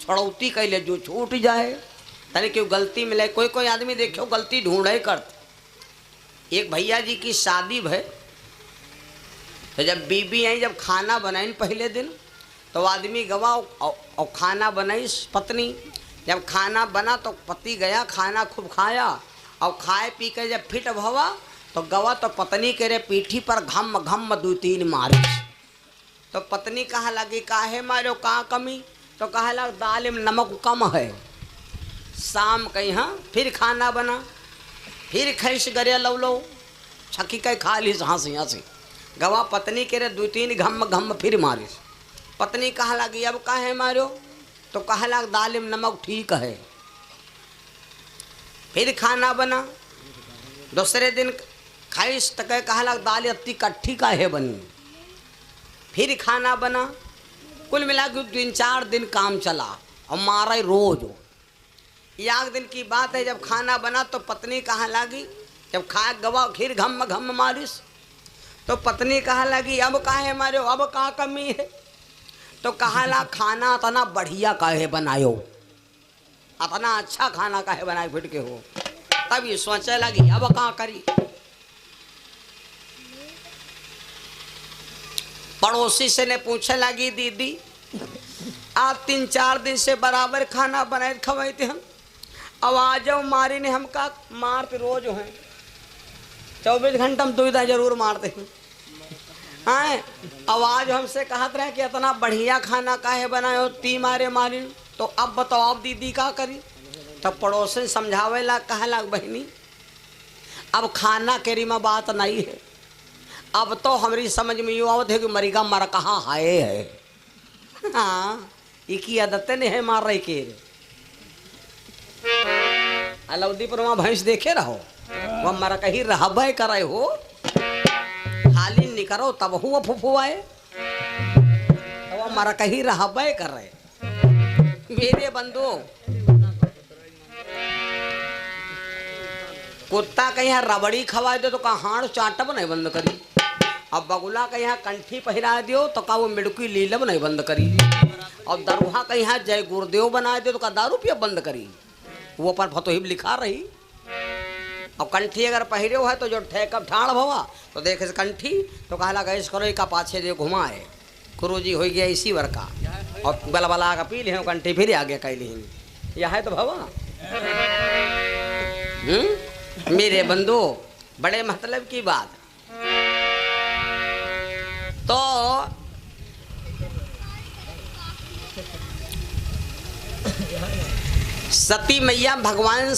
छड़ौती कैले जो छूट जाए तने क्यों गलती मिले। कोई कोई आदमी देखो गलती ढूंढे करते। एक भैया जी की शादी भय तो जब बीबी आई जब खाना बनाई पहले दिन तो आदमी गवा और खाना बनाई पत्नी। जब खाना बना तो पति गया खाना खूब खाया और खाए पी के जब फिट भवा तो गवा तो पत्नी के रे पीठी पर घम घम 2-3 मारी। तो पत्नी कहा लगी काहे मारो कहाँ कमी। तो कहा लग दाल में नमक कम है। शाम कहीं हाँ फिर खाना बना फिर खैस गरे लो छकी के खा ली हंसी हंसी। गवा पत्नी के रे 2-3 घम घम फिर मारिस। पत्नी कहा लगी अब काहे मारो। तो कहा लग दाल में नमक ठीक है। फिर खाना बना दूसरे दिन खाइस तक कहा लग दाल अत्ती कट्ठी का है बनी। फिर खाना बना कुल मिला के 3-4 दिन काम चला और मारा रोज। एक दिन की बात है जब खाना बना तो पत्नी कहा लगी जब खा गवा खीर घम घम मारिस तो पत्नी कहा लगी अब काहे मारो अब कहाँ कमी है। तो कहा ला खाना इतना बढ़िया काहे बनायो इतना अच्छा खाना काहे बनाए फिट के हो। तब ये सोचे लगी अब कहाँ करी। पड़ोसी से ने पूछे लगी दीदी आप 3-4 दिन से बराबर खाना बनाए खवाए थे हम अब आ जाओ मारी ने हमका मारते रोज हैं 24 घंटा हम दुविधा जरूर मारते हैं। हाँ आवाज हमसे कहत रहे कि इतना बढ़िया खाना काहे बनाए हो ती मारे मारी। तो अब बताओ आप दीदी का करी। तब पड़ोसी समझावे ला कहे ला बहनी अब खाना केरी में बात नहीं है। अब तो हमारी समझ में यूँ आवत है कि मरीगा मर कहाँ हाय है। हाँ इकी आदतें नहीं है मार रही के अलौदीपुर वहाँ भैंस देखे रहो वह मर कहीं रहबे करे हो हाली निकरो तब हुआ फुफुआए वह मर कहीं रहबे करे। मेरे बंधु कुत्ता कहीं रबड़ी खवाए दो तो कहा हाड़ चाटब नहीं बंद करी। अब बगुला का यहाँ कंठी पहरा दियो तो का वो मिड़की लीलब नहीं बंद करी। और दरुहा का यहाँ जय गुरुदेव बना दियो तो का दारू पिया बंद करी। वो पर फतोहिब लिखा रही। और कंठी अगर पहरे है तो जो ठेकब ठाड़ भवा तो देखे से कंठी तो कहला गैस करो का पाछे जो घुमाए गुरु जी हो गया इसी वर का और बलबला का पी ली कंठी फिर आगे कह ली यह है तो भवा। मेरे बंधु बड़े मतलब की बात। तो सती मैया भगवान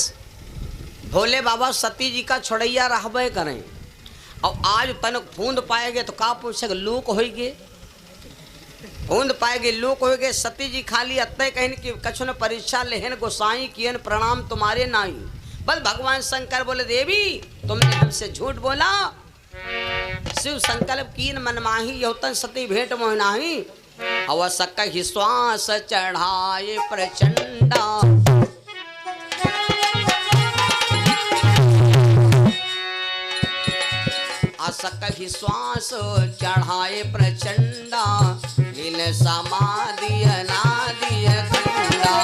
भोले बाबा सती जी का छोड़ैया रहबे करें। और आज तनक फूंद पाएगे तो का पूछे लूक होइगे फूंद पाएगे लूक होइगे। सती जी खाली अत्ते कहन कि कछु न परीक्षा लेहन गोसाई कियन प्रणाम तुम्हारे नाई। बस भगवान शंकर बोले देवी तुमने हमसे झूठ बोला शिव संकल्प कीन मनमाही यौतन सती भेंट मोहनाही। अवसक ही श्वास चढ़ाए प्रचंडा असक ही श्वास चढ़ाए प्रचंडा इन समाधि अनादि खंडा।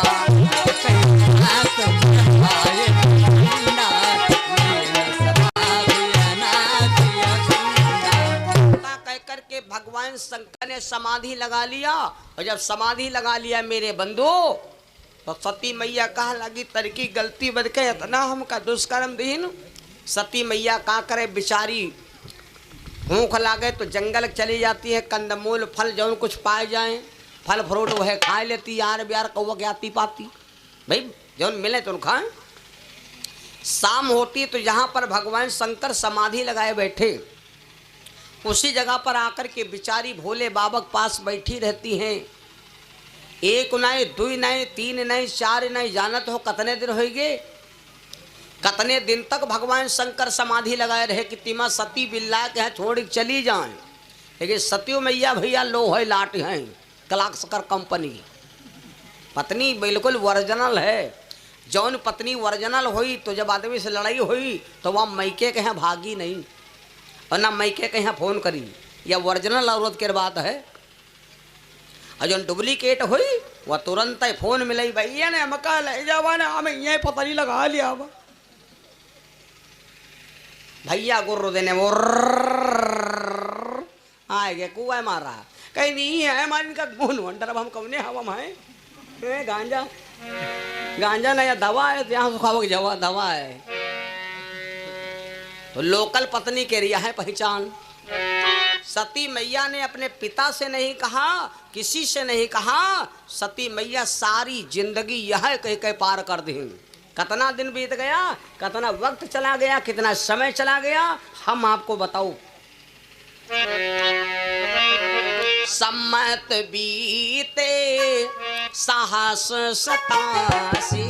करके भगवान शंकर ने समाधि लगा लिया। और जब समाधि लगा लिया मेरे बंधु तो सती मैया कहा लगी तरकी गलती बद के इतना हमका दुष्कर्म दीन। सती मैया का करे बेचारी भूख लागे तो जंगल चली जाती है। कंदमूल फल जौन कुछ पाए जाए फल फ्रूट वह खा लेती यार ब्यार कौवा के आती पाती भाई जौन मिले तो खाएं। शाम होती तो यहाँ पर भगवान शंकर समाधि लगाए बैठे उसी जगह पर आकर के बिचारी भोले बाबा के पास बैठी रहती हैं। 1 नहीं 2 नहीं 3 नहीं 4 नहीं जानत हो कतने दिन हो गए। कतने दिन तक भगवान शंकर समाधि लगाए रहे कि तिमा सती बिल्ला के छोड़ चली जाएं। लेकिन सतियों मैया भैया लो है लाट हैं कलाकसकर कंपनी पत्नी बिल्कुल वर्जनल है। जौन पत्नी वर्जनल हुई तो जब आदमी से लड़ाई हुई तो वह मैके के यहाँ भागी नहीं और ना मैके के यहाँ फोन करी। यह वर्जनल औरत के बात है। और जो डुप्लीकेट हुई वह तुरंत ही फोन मिलाई, भैया ने हमका ले जावा ना, हमें यहीं पता नहीं लगा लिया। भैया गुर्र देने वो आए गए, कुआ मारा कहीं नहीं है मान का गुण वंडर। अब हम कौने हवा है गांजा, गांजा नहीं दवा है, यहाँ से खाओ जवा दवा है। तो लोकल पत्नी के रिया है पहचान। सती मैया ने अपने पिता से नहीं कहा, किसी से नहीं कहा, सती मैया सारी जिंदगी यह कह के पार कर दी। कितना दिन बीत गया, कितना वक्त चला गया, कितना समय चला गया, हम आपको बताओ। सम्मत बीते साहस 87,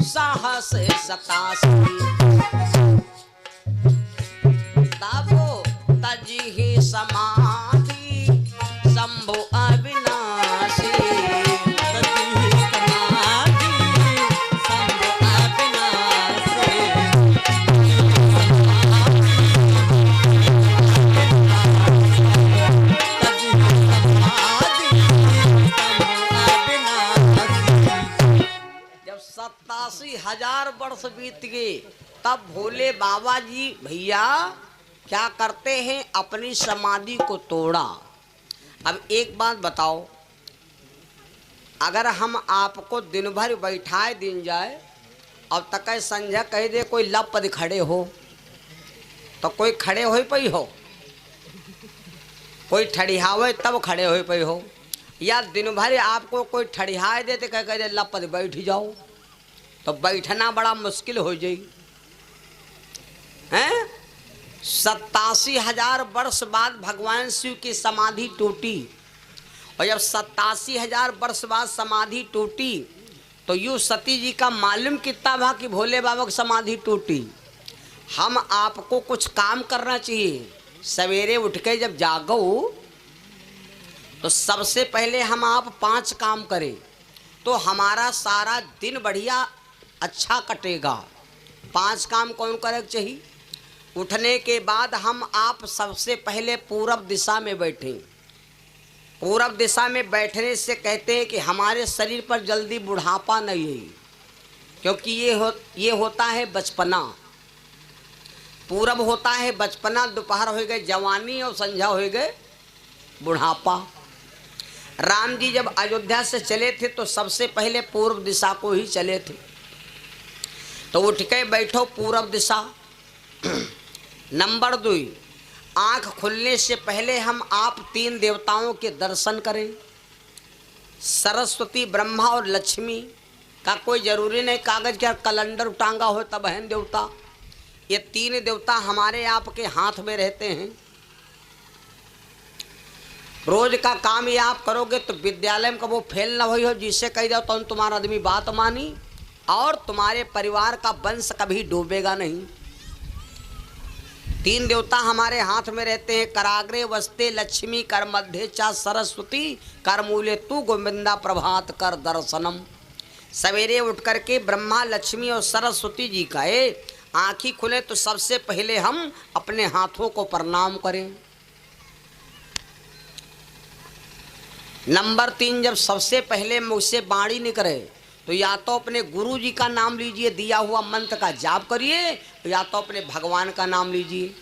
साहस 87 तबो तजी समाधि शंभु अविनाशी, तजी समाधि शंभु अविनाशी, तजी समाधि शंभु। जब 87,000 वर्ष बीत गए तब भोले बाबा जी भैया क्या करते हैं, अपनी समाधि को तोड़ा। अब एक बात बताओ, अगर हम आपको दिन भर बैठाए दिन जाए और तक संध्या कह दे कोई लपद खड़े हो, तो कोई खड़े हो पई हो, कोई ठड़ियावे तब खड़े हो पई हो, या दिन भर आपको कोई ठड़ियाए दे तो कह दे लपद बैठ जाओ, तो बैठना बड़ा मुश्किल हो जाए हैं। 87,000 वर्ष बाद भगवान शिव की समाधि टूटी, और जब 87,000 वर्ष बाद समाधि टूटी तो यूँ सती जी का मालूम कितना था कि भोले बाबा की समाधि टूटी। हम आपको कुछ काम करना चाहिए। सवेरे उठ के जब जागो तो सबसे पहले हम आप 5 काम करें तो हमारा सारा दिन बढ़िया अच्छा कटेगा। 5 काम कौन करे चाहिए? उठने के बाद हम आप सबसे पहले पूरब दिशा में बैठें। पूरब दिशा में बैठने से कहते हैं कि हमारे शरीर पर जल्दी बुढ़ापा नहीं है, क्योंकि ये होता है बचपना। पूरब होता है बचपना, दोपहर हो गए जवानी और संध्या हो गए बुढ़ापा। राम जी जब अयोध्या से चले थे तो सबसे पहले पूर्व दिशा को ही चले थे। तो उठ के बैठो पूरब दिशा। नंबर 2, आँख खुलने से पहले हम आप 3 देवताओं के दर्शन करें। सरस्वती, ब्रह्मा और लक्ष्मी का कोई जरूरी नहीं कागज का कैलेंडर टांगा हो तब है देवता। ये 3 देवता हमारे आपके हाथ में रहते हैं। रोज का काम ये आप करोगे तो विद्यालय में कभी फेल ना हुई हो, जिससे कह जाओ तो तुम्हारा आदमी बात मानी और तुम्हारे परिवार का वंश कभी डूबेगा नहीं। 3 देवता हमारे हाथ में रहते हैं। कराग्रे वस्ते लक्ष्मी, कर मध्य चा सरस्वती, कर मूले तू गोविंदा प्रभात कर दर्शनम। सवेरे उठ करके ब्रह्मा, लक्ष्मी और सरस्वती जी का आँखी खुले तो सबसे पहले हम अपने हाथों को प्रणाम करें। नंबर 3, जब सबसे पहले मुझसे बाणी निकले तो या तो अपने गुरु जी का नाम लीजिए, दिया हुआ मंत्र का जाप करिए, या तो अपने भगवान का नाम लीजिए।